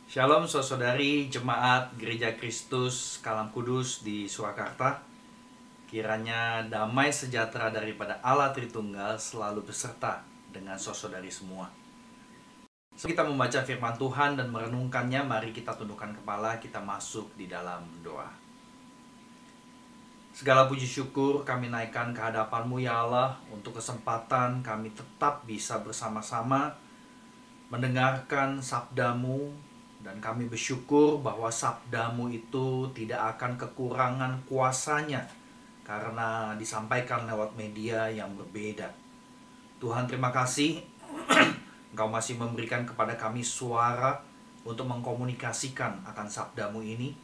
Shalom saudari jemaat Gereja Kristus Kalam Kudus di Surakarta. Kiranya damai sejahtera daripada Allah Tritunggal selalu beserta dengan saudari semua. Sebelum kita membaca firman Tuhan dan merenungkannya, mari kita tundukkan kepala, kita masuk di dalam doa. Segala puji syukur kami naikkan ke hadapan-Mu ya Allah, untuk kesempatan kami tetap bisa bersama-sama mendengarkan sabda-Mu. Dan kami bersyukur bahwa sabda-Mu itu tidak akan kekurangan kuasanya karena disampaikan lewat media yang berbeda. Tuhan, terima kasih Engkau masih memberikan kepada kami suara untuk mengkomunikasikan akan sabda-Mu ini.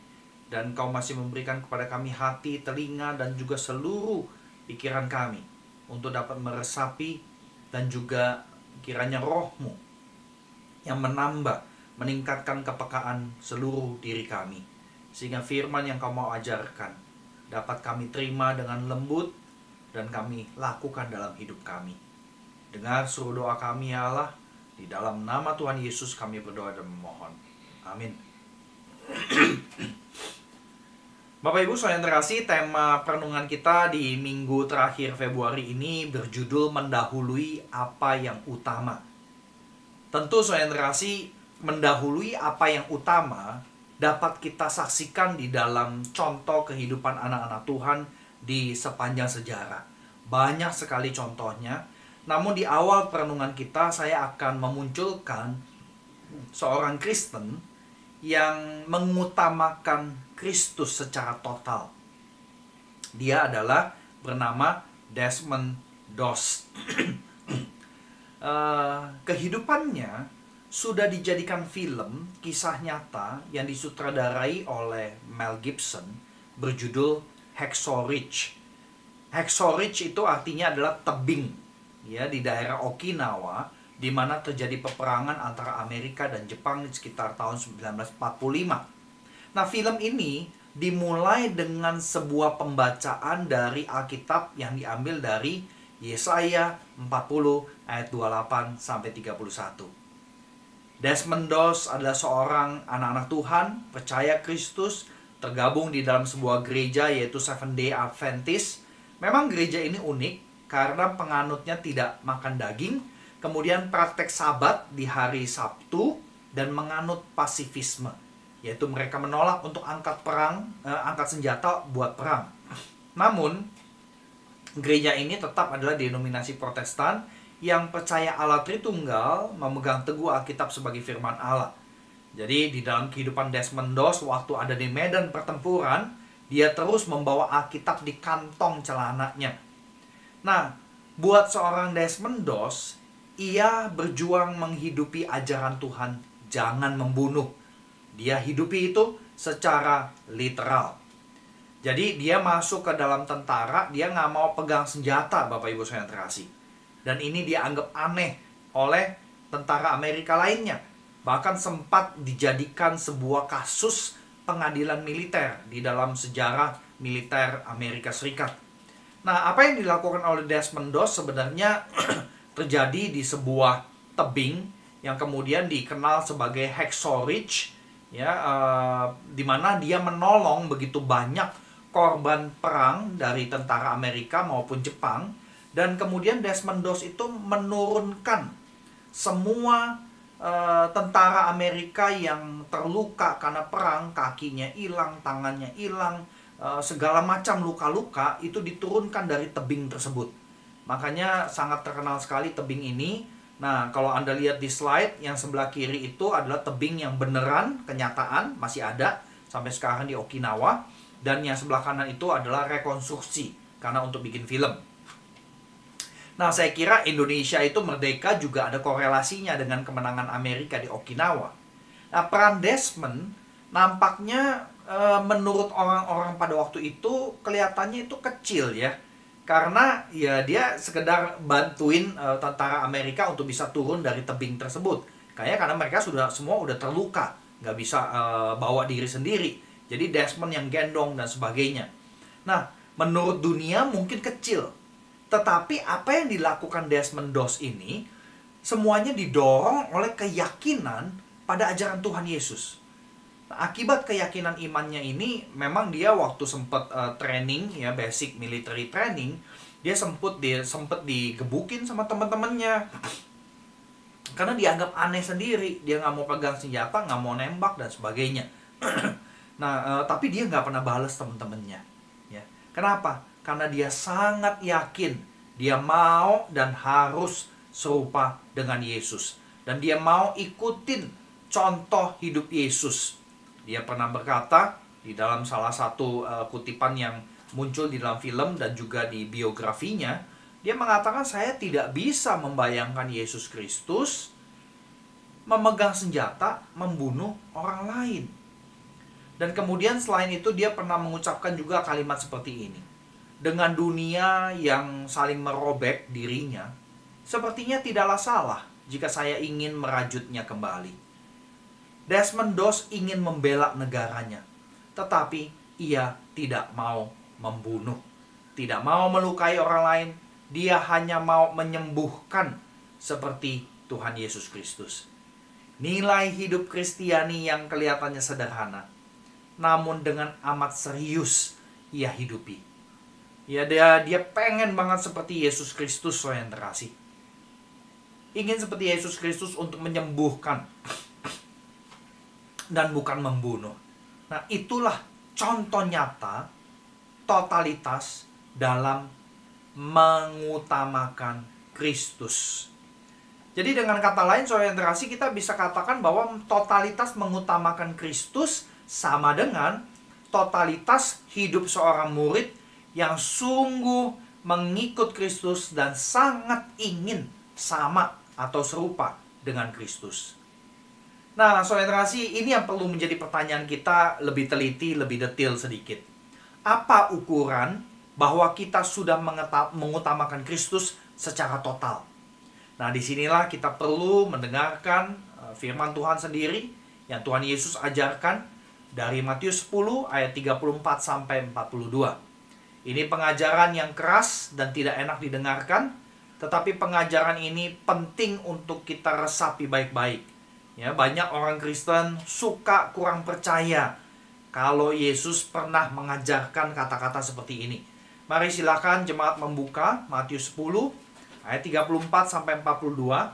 Dan Engkau masih memberikan kepada kami hati, telinga, dan juga seluruh pikiran kami untuk dapat meresapi, dan juga kiranya Roh-Mu yang meningkatkan kepekaan seluruh diri kami, sehingga firman yang Kau mau ajarkan dapat kami terima dengan lembut dan kami lakukan dalam hidup kami. Dengar seluruh doa kami ya Allah, di dalam nama Tuhan Yesus kami berdoa dan memohon. Amin. Bapak Ibu saudara yang terkasih, tema perenungan kita di minggu terakhir Februari ini berjudul mendahului apa yang utama. Tentu saudara yang terkasih, mendahului apa yang utama dapat kita saksikan di dalam contoh kehidupan anak-anak Tuhan di sepanjang sejarah. Banyak sekali contohnya. Namun di awal perenungan kita, saya akan memunculkan seorang Kristen yang mengutamakan Kristus secara total. Dia adalah bernama Desmond Doss. Kehidupannya sudah dijadikan film kisah nyata yang disutradarai oleh Mel Gibson berjudul Hacksaw Ridge. Hacksaw Ridge itu artinya adalah tebing, ya, di daerah Okinawa, di mana terjadi peperangan antara Amerika dan Jepang di sekitar tahun 1945. Nah, film ini dimulai dengan sebuah pembacaan dari Alkitab yang diambil dari Yesaya 40 ayat 28 sampai 31. Desmond Doss adalah seorang anak-anak Tuhan, percaya Kristus, tergabung di dalam sebuah gereja yaitu Seventh Day Adventist. Memang gereja ini unik karena penganutnya tidak makan daging, kemudian praktek sabat di hari Sabtu, dan menganut pasifisme, yaitu mereka menolak untuk angkat senjata buat perang. Namun, gereja ini tetap adalah denominasi Protestan yang percaya Allah Tritunggal, memegang teguh Alkitab sebagai firman Allah. Jadi di dalam kehidupan Desmond Doss, waktu ada di medan pertempuran, dia terus membawa Alkitab di kantong celananya. Nah, buat seorang Desmond Doss, ia berjuang menghidupi ajaran Tuhan, jangan membunuh. Dia hidupi itu secara literal. Jadi dia masuk ke dalam tentara, dia nggak mau pegang senjata, Bapak Ibu saya terkasih. Dan ini dianggap aneh oleh tentara Amerika lainnya. Bahkan sempat dijadikan sebuah kasus pengadilan militer di dalam sejarah militer Amerika Serikat. Nah, apa yang dilakukan oleh Desmond Doss sebenarnya terjadi di sebuah tebing yang kemudian dikenal sebagai Hacksaw Ridge, ya, di mana dia menolong begitu banyak korban perang dari tentara Amerika maupun Jepang. Dan kemudian Desmond Doss itu menurunkan semua tentara Amerika yang terluka karena perang, kakinya hilang, tangannya hilang, segala macam luka-luka itu diturunkan dari tebing tersebut. Makanya sangat terkenal sekali tebing ini. Nah, kalau Anda lihat di slide yang sebelah kiri itu adalah tebing yang beneran, kenyataan, masih ada sampai sekarang di Okinawa. Dan yang sebelah kanan itu adalah rekonstruksi karena untuk bikin film. Nah, saya kira Indonesia itu merdeka juga ada korelasinya dengan kemenangan Amerika di Okinawa. Nah, peran Desmond nampaknya menurut orang-orang pada waktu itu kelihatannya itu kecil ya. Karena ya dia sekedar bantuin tentara Amerika untuk bisa turun dari tebing tersebut. Kayaknya karena mereka semua udah terluka, nggak bisa bawa diri sendiri. Jadi Desmond yang gendong dan sebagainya. Nah, menurut dunia mungkin kecil. Tetapi apa yang dilakukan Desmond Doss ini semuanya didorong oleh keyakinan pada ajaran Tuhan Yesus. Nah, akibat keyakinan imannya ini, memang dia waktu sempat training ya, basic military training, dia sempat digebukin sama teman-temannya karena dianggap aneh sendiri. Dia nggak mau pegang senjata, nggak mau nembak dan sebagainya. Nah, tapi dia nggak pernah balas teman-temannya. Ya, kenapa? Karena dia sangat yakin dia mau dan harus serupa dengan Yesus, dan dia mau ikutin contoh hidup Yesus. Dia pernah berkata di dalam salah satu kutipan yang muncul di dalam film dan juga di biografinya, dia mengatakan, saya tidak bisa membayangkan Yesus Kristus memegang senjata membunuh orang lain. Dan kemudian selain itu dia pernah mengucapkan juga kalimat seperti ini, dengan dunia yang saling merobek dirinya, sepertinya tidaklah salah jika saya ingin merajutnya kembali. Desmond Doss ingin membela negaranya, tetapi ia tidak mau membunuh, tidak mau melukai orang lain. Dia hanya mau menyembuhkan seperti Tuhan Yesus Kristus. Nilai hidup Kristiani yang kelihatannya sederhana, namun dengan amat serius ia hidupi. Ya, dia pengen banget seperti Yesus Kristus, yang terkasih. Ingin seperti Yesus Kristus untuk menyembuhkan dan bukan membunuh. Nah, itulah contoh nyata totalitas dalam mengutamakan Kristus. Jadi dengan kata lain, saudara yang terkasih, kita bisa katakan bahwa totalitas mengutamakan Kristus sama dengan totalitas hidup seorang murid yang sungguh mengikut Kristus dan sangat ingin sama atau serupa dengan Kristus. Nah, saudara yang terkasih, ini yang perlu menjadi pertanyaan kita lebih teliti, lebih detail sedikit. Apa ukuran bahwa kita sudah mengutamakan Kristus secara total? Nah, disinilah kita perlu mendengarkan firman Tuhan sendiri yang Tuhan Yesus ajarkan dari Matius 10 ayat 34 sampai 42. Ini pengajaran yang keras dan tidak enak didengarkan, tetapi pengajaran ini penting untuk kita resapi baik-baik. Ya, banyak orang Kristen suka kurang percaya kalau Yesus pernah mengajarkan kata-kata seperti ini. Mari silakan jemaat membuka Matius 10 ayat 34 sampai 42.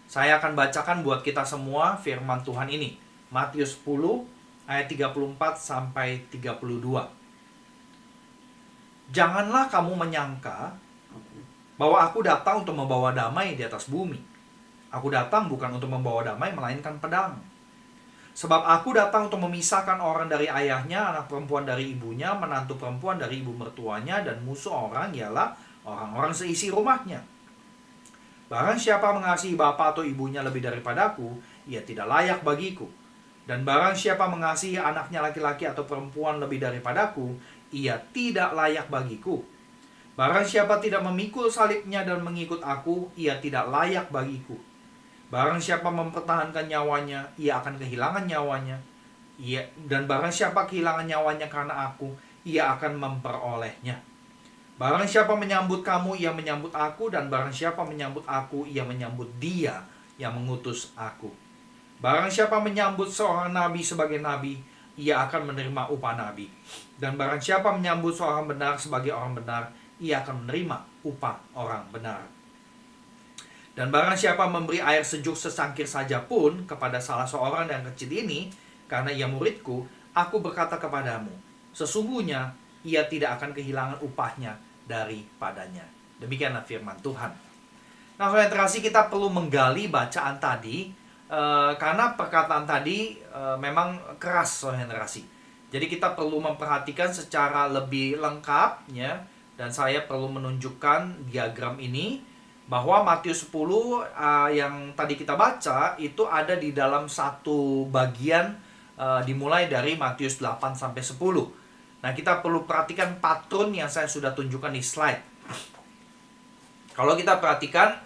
Saya akan bacakan buat kita semua firman Tuhan ini. Matius 10 ayat 34 sampai 32. Janganlah kamu menyangka bahwa aku datang untuk membawa damai di atas bumi. Aku datang bukan untuk membawa damai, melainkan pedang. Sebab aku datang untuk memisahkan orang dari ayahnya, anak perempuan dari ibunya, menantu perempuan dari ibu mertuanya, dan musuh orang ialah orang-orang seisi rumahnya. Barang siapa mengasihi bapa atau ibunya lebih daripadaku, ia tidak layak bagiku. Dan barang siapa mengasihi anaknya laki-laki atau perempuan lebih daripadaku, ia tidak layak bagiku. Barang siapa tidak memikul salibnya dan mengikut aku, ia tidak layak bagiku. Barang siapa mempertahankan nyawanya, ia akan kehilangan nyawanya. Dan barang siapa kehilangan nyawanya karena aku, ia akan memperolehnya. Barang siapa menyambut kamu, ia menyambut aku. Dan barang siapa menyambut aku, ia menyambut dia yang mengutus aku. Barang siapa menyambut seorang nabi sebagai nabi, ia akan menerima upah nabi. Dan barang siapa menyambut seorang benar sebagai orang benar, ia akan menerima upah orang benar. Dan barang siapa memberi air sejuk secangkir saja pun kepada salah seorang yang kecil ini, karena ia muridku, aku berkata kepadamu, sesungguhnya ia tidak akan kehilangan upahnya daripadanya. Demikianlah firman Tuhan. Nah, saudara yang terkasih, kita perlu menggali bacaan tadi, karena perkataan tadi memang keras, saudara yang terkasih. Jadi kita perlu memperhatikan secara lebih lengkap, ya. Dan saya perlu menunjukkan diagram ini, bahwa Matius 10 yang tadi kita baca itu ada di dalam satu bagian, dimulai dari Matius 8 sampai 10. Nah, kita perlu perhatikan pattern yang saya sudah tunjukkan di slide. Kalau kita perhatikan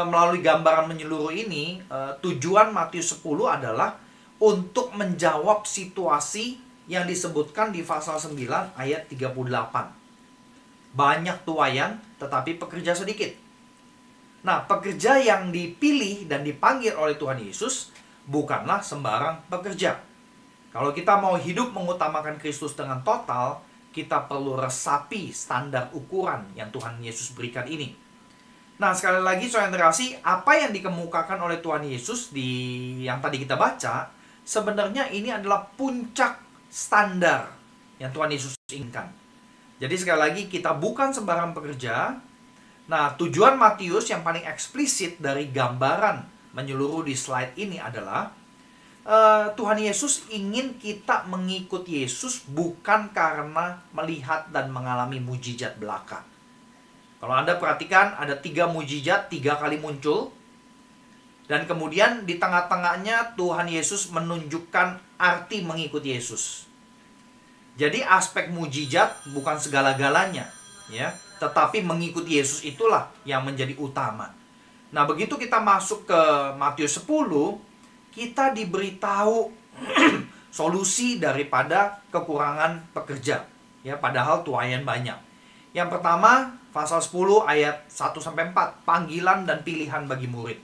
melalui gambaran menyeluruh ini, tujuan Matius 10 adalah untuk menjawab situasi yang disebutkan di pasal 9 ayat 38. Banyak tuaian tetapi pekerja sedikit. Nah, pekerja yang dipilih dan dipanggil oleh Tuhan Yesus bukanlah sembarang pekerja. Kalau kita mau hidup mengutamakan Kristus dengan total, kita perlu resapi standar ukuran yang Tuhan Yesus berikan ini. Nah, sekali lagi saudara generasi, apa yang dikemukakan oleh Tuhan Yesus di yang tadi kita baca, sebenarnya ini adalah puncak standar yang Tuhan Yesus inginkan. Jadi sekali lagi, kita bukan sembarang pekerja. Nah, tujuan Matius yang paling eksplisit dari gambaran menyeluruh di slide ini adalah Tuhan Yesus ingin kita mengikut Yesus bukan karena melihat dan mengalami mujizat belaka. Kalau Anda perhatikan, ada 3 mujizat 3 kali muncul. Dan kemudian di tengah-tengahnya Tuhan Yesus menunjukkan arti mengikut Yesus. Jadi aspek mujizat bukan segala-galanya, ya, tetapi mengikut Yesus itulah yang menjadi utama. Nah, begitu kita masuk ke Matius 10, kita diberitahu solusi daripada kekurangan pekerja, ya, padahal tuayan banyak. Yang pertama, pasal 10 ayat 1-4, panggilan dan pilihan bagi murid.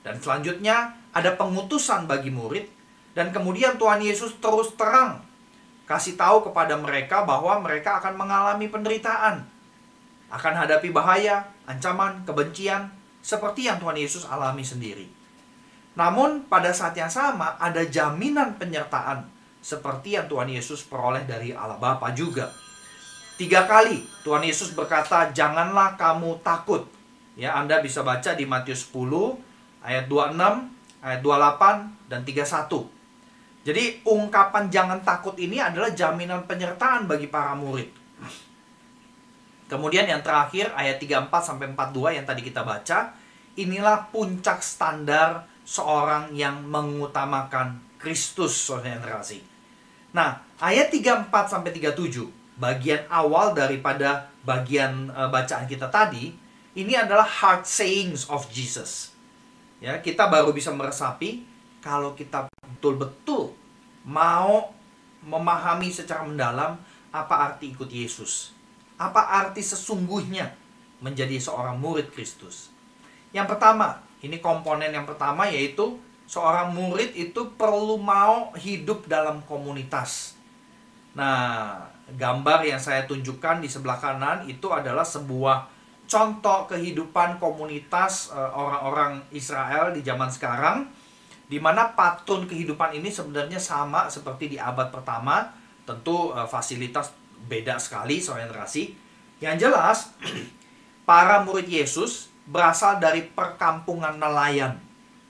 Dan selanjutnya ada pengutusan bagi murid, dan kemudian Tuhan Yesus terus terang kasih tahu kepada mereka bahwa mereka akan mengalami penderitaan, akan hadapi bahaya, ancaman, kebencian, seperti yang Tuhan Yesus alami sendiri. Namun pada saat yang sama ada jaminan penyertaan seperti yang Tuhan Yesus peroleh dari Allah Bapa juga. 3 kali Tuhan Yesus berkata, janganlah kamu takut. Ya, Anda bisa baca di Matius 10 ayat 26, ayat 28 dan 31. Jadi ungkapan jangan takut ini adalah jaminan penyertaan bagi para murid. Kemudian yang terakhir ayat 34-42 yang tadi kita baca, inilah puncak standar seorang yang mengutamakan Kristus, saudara generasi. Nah, ayat 34-37, bagian awal daripada bagian bacaan kita tadi, ini adalah hard sayings of Jesus. Ya, kita baru bisa meresapi kalau kita betul-betul mau memahami secara mendalam apa arti ikut Yesus. Apa arti sesungguhnya menjadi seorang murid Kristus. Yang pertama, ini komponen yang pertama, yaitu seorang murid itu perlu mau hidup dalam komunitas. Nah, gambar yang saya tunjukkan di sebelah kanan itu adalah sebuah contoh kehidupan komunitas orang-orang Israel di zaman sekarang, di mana patron kehidupan ini sebenarnya sama seperti di abad pertama. Tentu fasilitas beda sekali, saudara generasi. Yang jelas, para murid Yesus berasal dari perkampungan nelayan.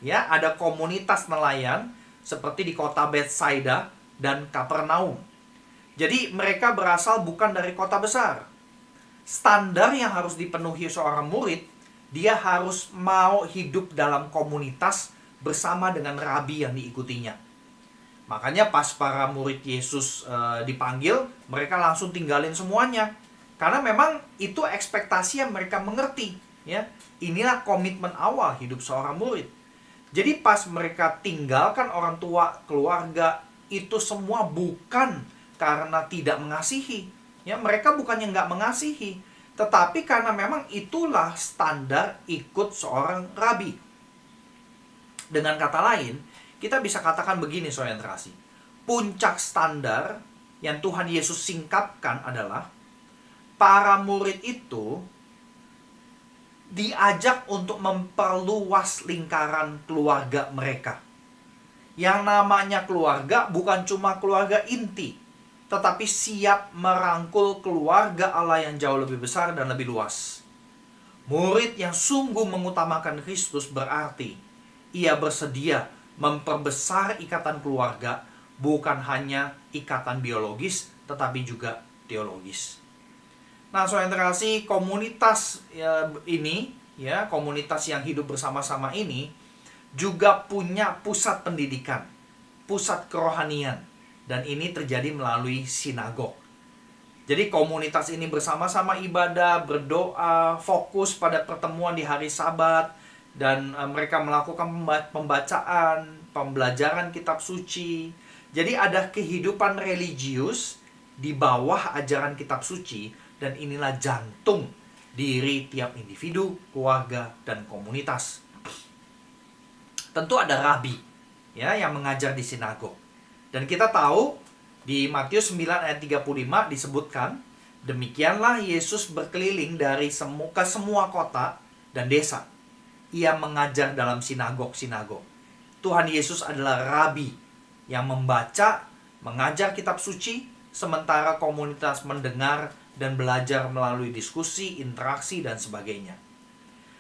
Ya, ada komunitas nelayan seperti di kota Betsaida dan Kapernaum. Jadi mereka berasal bukan dari kota besar. Standar yang harus dipenuhi seorang murid, dia harus mau hidup dalam komunitas bersama dengan rabi yang diikutinya. Makanya pas para murid Yesus dipanggil, mereka langsung tinggalin semuanya. Karena memang itu ekspektasi yang mereka mengerti. Ya, inilah komitmen awal hidup seorang murid. Jadi pas mereka tinggalkan orang tua, keluarga, itu semua bukan karena tidak mengasihi. Ya, mereka bukannya nggak mengasihi, tetapi karena memang itulah standar ikut seorang rabi. Dengan kata lain, kita bisa katakan begini, saudara generasi. Puncak standar yang Tuhan Yesus singkapkan adalah para murid itu diajak untuk memperluas lingkaran keluarga mereka. Yang namanya keluarga bukan cuma keluarga inti, tetapi siap merangkul keluarga Allah yang jauh lebih besar dan lebih luas. Murid yang sungguh mengutamakan Kristus berarti ia bersedia memperbesar ikatan keluarga, bukan hanya ikatan biologis, tetapi juga teologis. Nah, saudara generasi, komunitas ini, ya, komunitas yang hidup bersama-sama ini juga punya pusat pendidikan, pusat kerohanian, dan ini terjadi melalui sinagog. Jadi komunitas ini bersama-sama ibadah, berdoa, fokus pada pertemuan di hari Sabat, dan mereka melakukan pembacaan, pembelajaran kitab suci. Jadi ada kehidupan religius di bawah ajaran kitab suci, dan inilah jantung diri tiap individu, keluarga, dan komunitas. Tentu ada rabi ya yang mengajar di sinagog. Dan kita tahu di Matius 9 ayat 35 disebutkan, demikianlah Yesus berkeliling ke semua kota dan desa. Ia mengajar dalam sinagog-sinagog. Tuhan Yesus adalah rabi yang membaca, mengajar kitab suci, sementara komunitas mendengar dan belajar melalui diskusi, interaksi, dan sebagainya.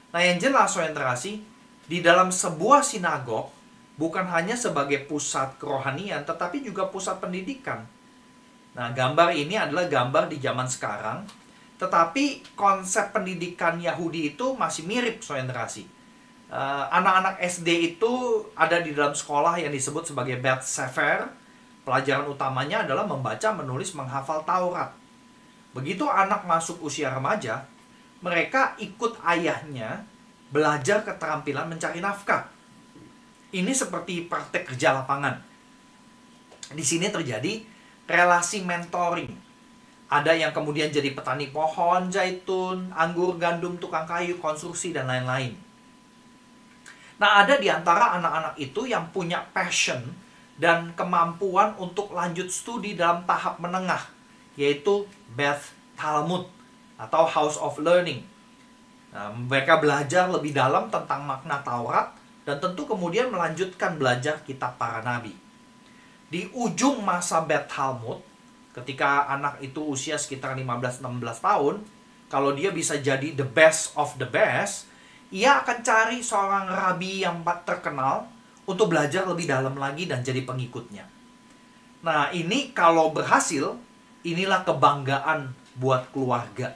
Nah, yang jelas, orientasi di dalam sebuah sinagog bukan hanya sebagai pusat kerohanian, tetapi juga pusat pendidikan. Nah, gambar ini adalah gambar di zaman sekarang, tetapi konsep pendidikan Yahudi itu masih mirip, orientasi. Anak-anak SD itu ada di dalam sekolah yang disebut sebagai Beth Sefer. Pelajaran utamanya adalah membaca, menulis, menghafal Taurat. Begitu anak masuk usia remaja, mereka ikut ayahnya belajar keterampilan mencari nafkah. Ini seperti praktek kerja lapangan. Di sini terjadi relasi mentoring. Ada yang kemudian jadi petani pohon, zaitun, anggur, gandum, tukang kayu, konstruksi, dan lain-lain. Nah, ada di antara anak-anak itu yang punya passion dan kemampuan untuk lanjut studi dalam tahap menengah, yaitu Beth Talmud atau House of Learning. Nah, mereka belajar lebih dalam tentang makna Taurat dan tentu kemudian melanjutkan belajar kitab para nabi. Di ujung masa Beth Talmud, ketika anak itu usia sekitar 15-16 tahun, kalau dia bisa jadi the best of the best, ia akan cari seorang rabi yang terkenal untuk belajar lebih dalam lagi dan jadi pengikutnya. Nah, ini kalau berhasil, inilah kebanggaan buat keluarga.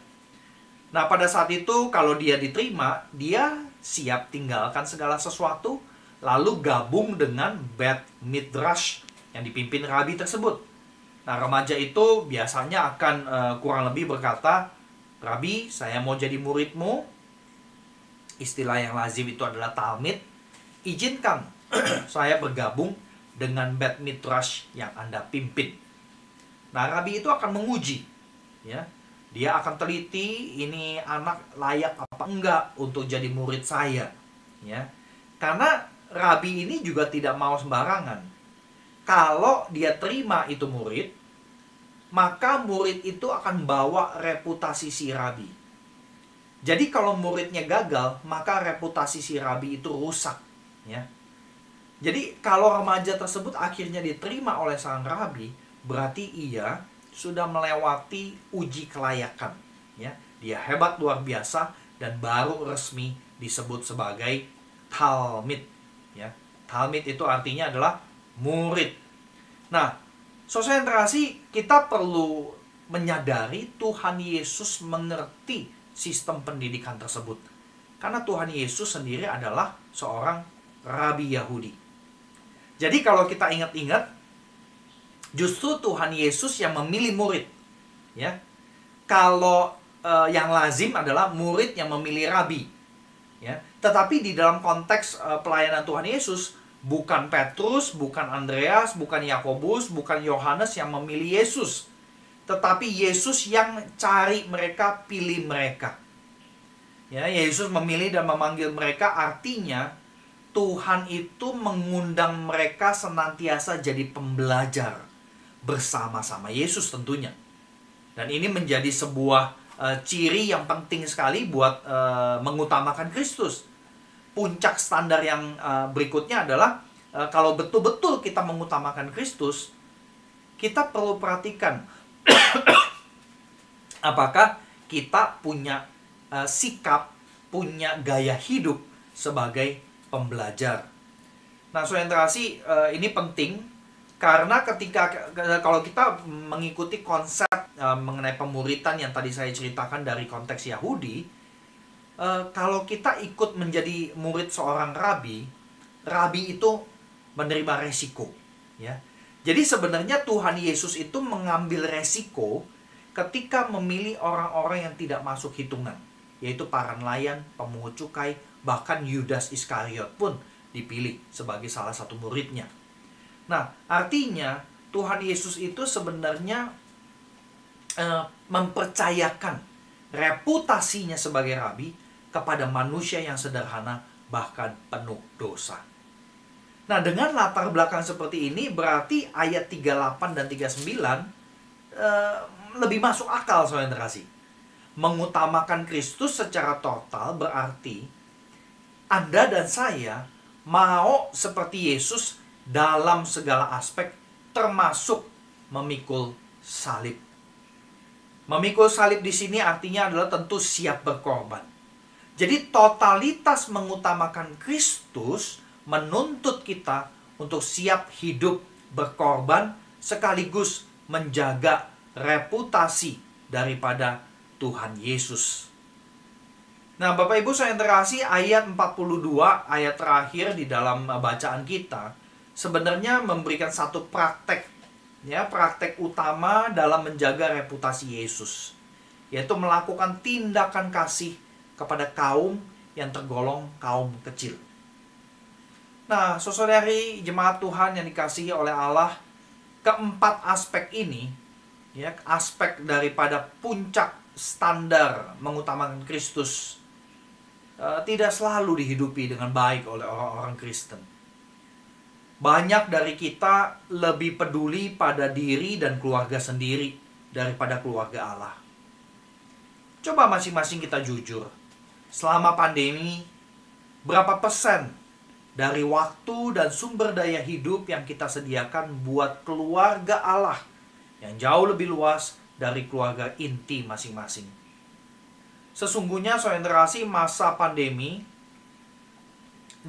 Nah, pada saat itu kalau dia diterima, dia siap tinggalkan segala sesuatu, lalu gabung dengan Beth Midrash yang dipimpin rabi tersebut. Nah, remaja itu biasanya akan kurang lebih berkata, "Rabi, saya mau jadi muridmu." Istilah yang lazim itu adalah talmid. "Izinkan saya bergabung dengan Beth Midrash yang Anda pimpin." Nah, rabi itu akan menguji, ya. Dia akan teliti, ini anak layak apa enggak untuk jadi murid saya, ya. Karena rabi ini juga tidak mau sembarangan. Kalau dia terima itu murid, maka murid itu akan bawa reputasi si rabi. Jadi kalau muridnya gagal, maka reputasi si rabi itu rusak, ya. Jadi kalau remaja tersebut akhirnya diterima oleh sang rabi, berarti ia sudah melewati uji kelayakan, ya. Dia hebat luar biasa dan baru resmi disebut sebagai talmid, ya. Talmid itu artinya adalah murid. Nah, sosialisasi kita perlu menyadari Tuhan Yesus mengerti sistem pendidikan tersebut. Karena Tuhan Yesus sendiri adalah seorang rabi Yahudi. Jadi kalau kita ingat-ingat, justru Tuhan Yesus yang memilih murid, ya. Kalau yang lazim adalah murid yang memilih rabi, ya. Tetapi di dalam konteks pelayanan Tuhan Yesus, bukan Petrus, bukan Andreas, bukan Yakobus, bukan Yohanes yang memilih Yesus, tetapi Yesus yang cari mereka, pilih mereka. Ya, Yesus memilih dan memanggil mereka, artinya Tuhan itu mengundang mereka senantiasa jadi pembelajar bersama-sama Yesus tentunya. Dan ini menjadi sebuah ciri yang penting sekali buat mengutamakan Kristus. Puncak standar yang berikutnya adalah kalau betul-betul kita mengutamakan Kristus, kita perlu perhatikan apakah kita punya sikap, punya gaya hidup sebagai pembelajar. Nah, orientasi ini penting. Karena kalau kita mengikuti konsep mengenai pemuritan yang tadi saya ceritakan dari konteks Yahudi, kalau kita ikut menjadi murid seorang rabi itu menerima resiko, ya. Jadi sebenarnya Tuhan Yesus itu mengambil resiko ketika memilih orang-orang yang tidak masuk hitungan, yaitu para nelayan, pemungut cukai, bahkan Yudas Iskariot pun dipilih sebagai salah satu muridnya. Nah, artinya Tuhan Yesus itu sebenarnya mempercayakan reputasinya sebagai rabi kepada manusia yang sederhana bahkan penuh dosa. Nah, dengan latar belakang seperti ini berarti ayat 38 dan 39 lebih masuk akal, saudara terkasih. Mengutamakan Kristus secara total berarti Anda dan saya mau seperti Yesus dalam segala aspek, termasuk memikul salib. Memikul salib di sini artinya adalah tentu siap berkorban. Jadi totalitas mengutamakan Kristus menuntut kita untuk siap hidup berkorban sekaligus menjaga reputasi daripada Tuhan Yesus. Nah, Bapak Ibu saya terkasih, ayat 42, ayat terakhir di dalam bacaan kita sebenarnya memberikan satu praktek, ya, praktek utama dalam menjaga reputasi Yesus, yaitu melakukan tindakan kasih kepada kaum yang tergolong kaum kecil. Nah, saudari jemaat Tuhan yang dikasihi oleh Allah, keempat aspek ini, ya, aspek daripada puncak standar mengutamakan Kristus, tidak selalu dihidupi dengan baik oleh orang-orang Kristen. Banyak dari kita lebih peduli pada diri dan keluarga sendiri daripada keluarga Allah. Coba masing-masing kita jujur. Selama pandemi, berapa persen dari waktu dan sumber daya hidup yang kita sediakan buat keluarga Allah yang jauh lebih luas dari keluarga inti masing-masing? Sesungguhnya saudara terkasih, masa pandemi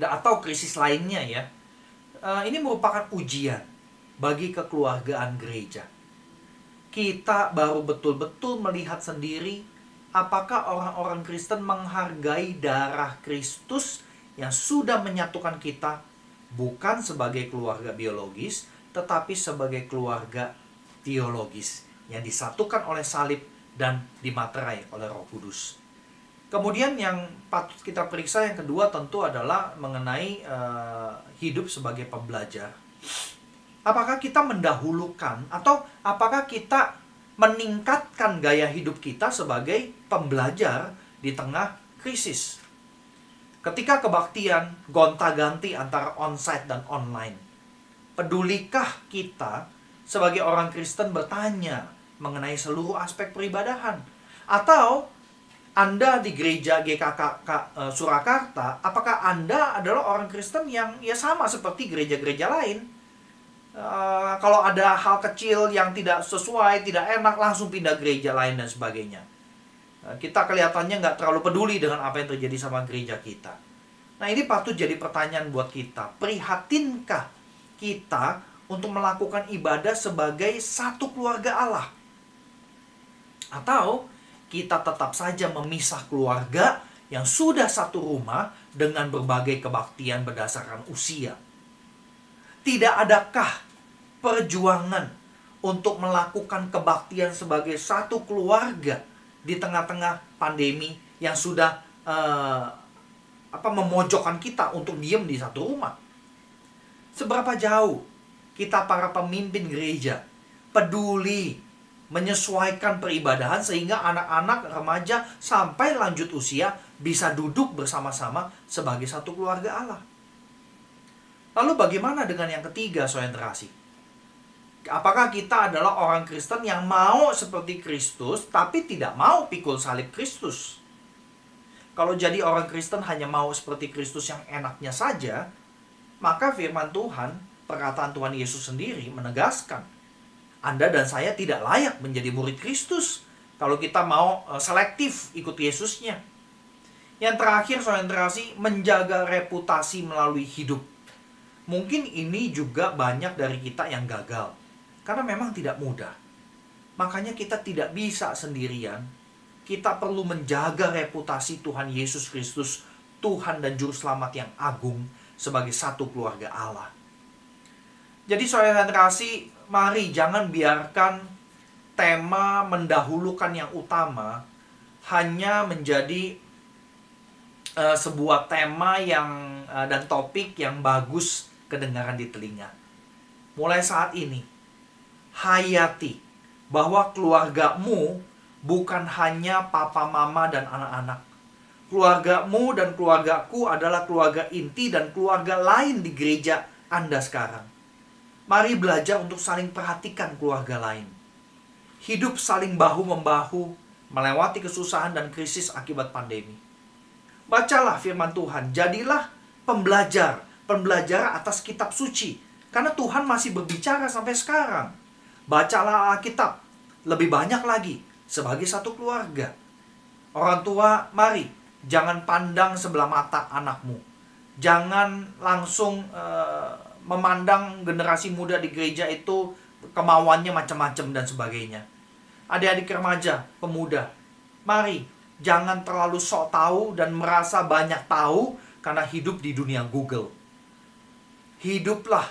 atau krisis lainnya, ya, ini merupakan ujian bagi kekeluargaan gereja. Kita baru betul-betul melihat sendiri apakah orang-orang Kristen menghargai darah Kristus yang sudah menyatukan kita bukan sebagai keluarga biologis, tetapi sebagai keluarga teologis yang disatukan oleh salib dan dimaterai oleh Roh Kudus. Kemudian yang patut kita periksa yang kedua tentu adalah mengenai hidup sebagai pembelajar. Apakah kita mendahulukan atau apakah kita meningkatkan gaya hidup kita sebagai pembelajar di tengah krisis? Ketika kebaktian gonta-ganti antara onsite dan online, pedulikah kita sebagai orang Kristen bertanya mengenai seluruh aspek peribadahan? Atau Anda di gereja GKK Surakarta, apakah Anda adalah orang Kristen yang ya sama seperti gereja-gereja lain? Kalau ada hal kecil yang tidak sesuai, tidak enak, langsung pindah gereja lain dan sebagainya. Kita kelihatannya nggak terlalu peduli dengan apa yang terjadi sama gereja kita. Nah, ini patut jadi pertanyaan buat kita. Prihatinkah kita untuk melakukan ibadah sebagai satu keluarga Allah? Atau kita tetap saja memisah keluarga yang sudah satu rumah dengan berbagai kebaktian berdasarkan usia? Tidak adakah perjuangan untuk melakukan kebaktian sebagai satu keluarga di tengah-tengah pandemi yang sudah memojokkan kita untuk diam di satu rumah? Seberapa jauh kita para pemimpin gereja peduli menyesuaikan peribadahan sehingga anak-anak, remaja, sampai lanjut usia bisa duduk bersama-sama sebagai satu keluarga Allah? Lalu bagaimana dengan yang ketiga, saudara terkasih? Apakah kita adalah orang Kristen yang mau seperti Kristus tapi tidak mau pikul salib Kristus? Kalau jadi orang Kristen hanya mau seperti Kristus yang enaknya saja, maka firman Tuhan, perkataan Tuhan Yesus sendiri menegaskan, Anda dan saya tidak layak menjadi murid Kristus kalau kita mau selektif ikut Yesusnya. Yang terakhir, saudara terkasih, menjaga reputasi melalui hidup. Mungkin ini juga banyak dari kita yang gagal, karena memang tidak mudah. Makanya kita tidak bisa sendirian. Kita perlu menjaga reputasi Tuhan Yesus Kristus, Tuhan dan Juru Selamat yang agung, sebagai satu keluarga Allah. Jadi saudara terkasih, mari jangan biarkan tema mendahulukan yang utama hanya menjadi sebuah tema dan topik yang bagus kedengaran di telinga. Mulai saat ini, hayati bahwa keluargamu bukan hanya papa, mama, dan anak-anak. Keluargamu dan keluargaku adalah keluarga inti dan keluarga lain di gereja Anda sekarang. Mari belajar untuk saling perhatikan keluarga lain. Hidup saling bahu-membahu, melewati kesusahan dan krisis akibat pandemi. Bacalah firman Tuhan, jadilah pembelajar atas kitab suci. Karena Tuhan masih berbicara sampai sekarang. Bacalah Alkitab, lebih banyak lagi, sebagai satu keluarga. Orang tua, mari, jangan pandang sebelah mata anakmu. Jangan langsung memandang generasi muda di gereja itu kemauannya macam-macam dan sebagainya. Adik-adik remaja, pemuda, mari jangan terlalu sok tahu dan merasa banyak tahu karena hidup di dunia Google. Hiduplah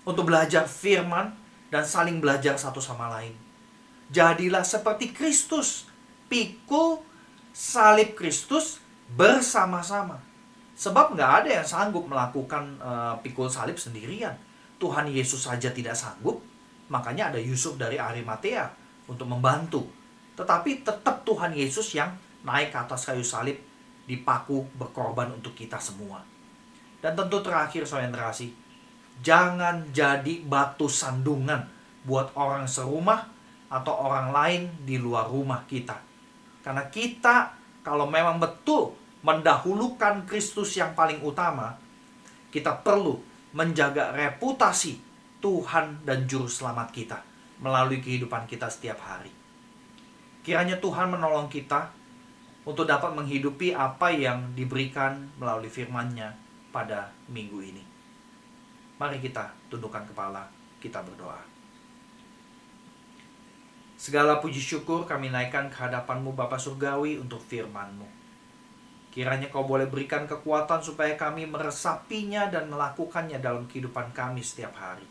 untuk belajar firman dan saling belajar satu sama lain. Jadilah seperti Kristus, pikul salib Kristus bersama-sama. Sebab nggak ada yang sanggup melakukan pikul salib sendirian. Tuhan Yesus saja tidak sanggup, makanya ada Yusuf dari Arimatea untuk membantu. Tetapi tetap Tuhan Yesus yang naik ke atas kayu salib, dipaku berkorban untuk kita semua. Dan tentu terakhir saudara-saudari, jangan jadi batu sandungan buat orang serumah atau orang lain di luar rumah kita. Karena kita kalau memang betul mendahulukan Kristus yang paling utama, kita perlu menjaga reputasi Tuhan dan Juru Selamat kita melalui kehidupan kita setiap hari. Kiranya Tuhan menolong kita untuk dapat menghidupi apa yang diberikan melalui firman-Nya pada minggu ini. Mari kita tundukkan kepala, kita berdoa. Segala puji syukur kami naikkan ke hadapan-Mu Bapa Surgawi untuk firman-Mu. Kiranya Kau boleh berikan kekuatan supaya kami meresapinya dan melakukannya dalam kehidupan kami setiap hari.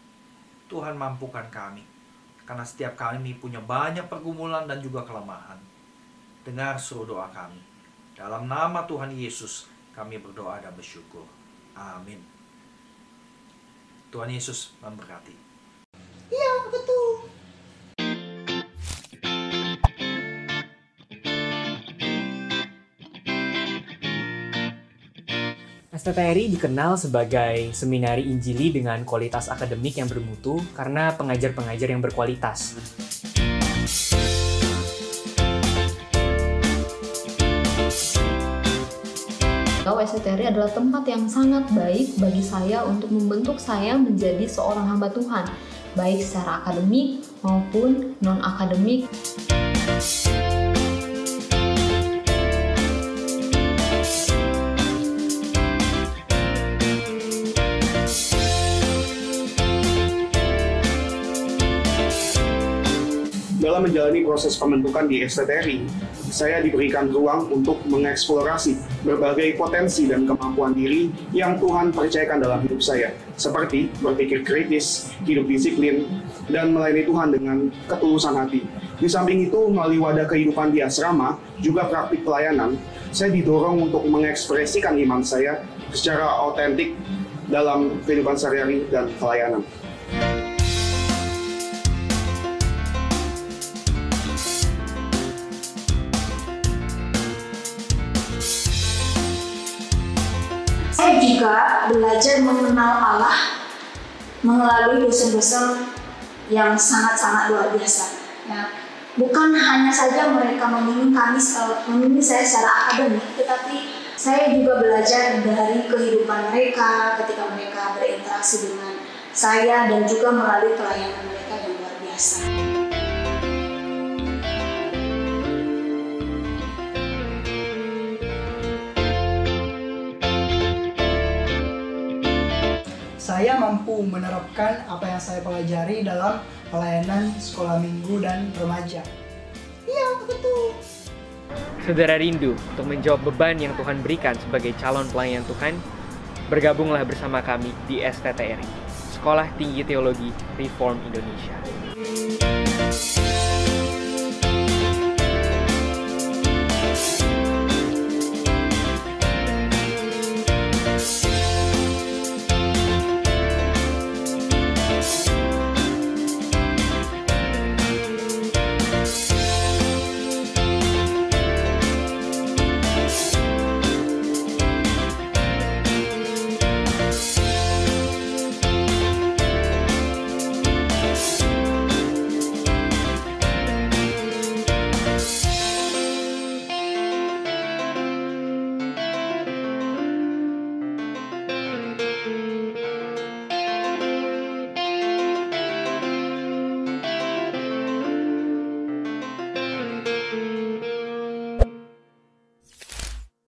Tuhan mampukan kami, karena setiap kami punya banyak pergumulan dan juga kelemahan. Dengar seru doa kami. Dalam nama Tuhan Yesus kami berdoa dan bersyukur. Amin. Tuhan Yesus memberkati. Iya, betul. STTRI dikenal sebagai seminari Injili dengan kualitas akademik yang bermutu karena pengajar-pengajar yang berkualitas. STTRI adalah tempat yang sangat baik bagi saya untuk membentuk saya menjadi seorang hamba Tuhan, baik secara akademik maupun non-akademik. Dalam menjalani proses pembentukan di STTRI, saya diberikan ruang untuk mengeksplorasi berbagai potensi dan kemampuan diri yang Tuhan percayakan dalam hidup saya, seperti berpikir kritis, hidup disiplin, dan melayani Tuhan dengan ketulusan hati. Di samping itu, melalui wadah kehidupan di asrama, juga praktik pelayanan, saya didorong untuk mengekspresikan iman saya secara otentik dalam kehidupan sehari-hari dan pelayanan. Saya juga belajar mengenal Allah melalui dosen-dosen yang sangat-sangat luar biasa. Ya, bukan hanya saja mereka membimbing saya secara akademik, tetapi saya juga belajar dari kehidupan mereka ketika mereka berinteraksi dengan saya dan juga melalui pelayanan mereka yang luar biasa. Saya mampu menerapkan apa yang saya pelajari dalam pelayanan sekolah minggu dan remaja. Iya, betul. Saudara rindu untuk menjawab beban yang Tuhan berikan sebagai calon pelayan Tuhan? Bergabunglah bersama kami di STTRI, Sekolah Tinggi Teologi Reform Indonesia.